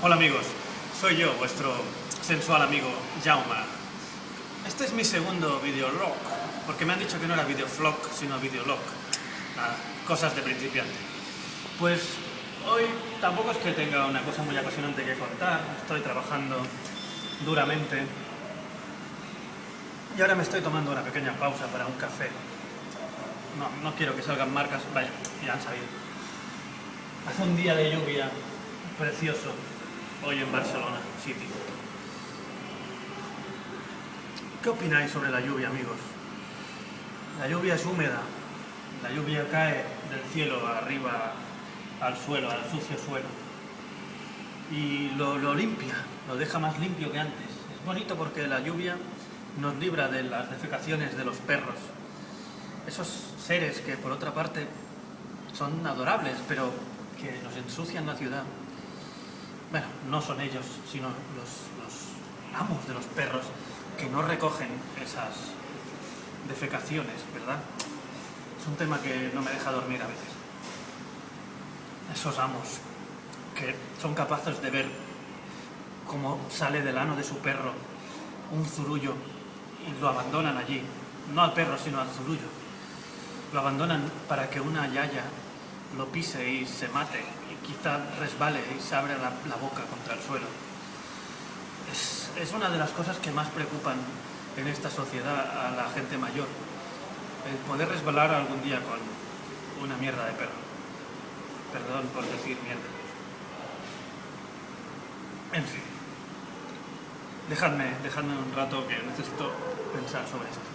Hola amigos, soy yo, vuestro sensual amigo Jauma. Este es mi segundo videolog, porque me han dicho que no era videovlog, sino videolog. Nada, cosas de principiante. Pues hoy tampoco es que tenga una cosa muy apasionante que contar, estoy trabajando duramente y ahora me estoy tomando una pequeña pausa para un café. No quiero que salgan marcas, vaya, ya han salido. Hace un día de lluvia precioso hoy en Barcelona City. ¿Qué opináis sobre la lluvia, amigos? La lluvia es húmeda, la lluvia cae del cielo arriba al suelo, al sucio suelo, y lo limpia, lo deja más limpio que antes. Es bonito porque la lluvia nos libra de las defecaciones de los perros, esos seres que por otra parte son adorables, pero que nos ensucian la ciudad. Bueno, no son ellos, sino los amos de los perros que no recogen esas defecaciones, ¿verdad? Es un tema que no me deja dormir a veces. Esos amos que son capaces de ver cómo sale del ano de su perro un zurullo y lo abandonan allí, no al perro sino al zurullo. Lo abandonan para que una yaya lo pise y se mate, y quizá resbale y se abra la boca contra el suelo. Es una de las cosas que más preocupan en esta sociedad a la gente mayor, el poder resbalar algún día con una mierda de perro. Perdón por decir mierda. En fin, dejadme un rato que necesito pensar sobre esto.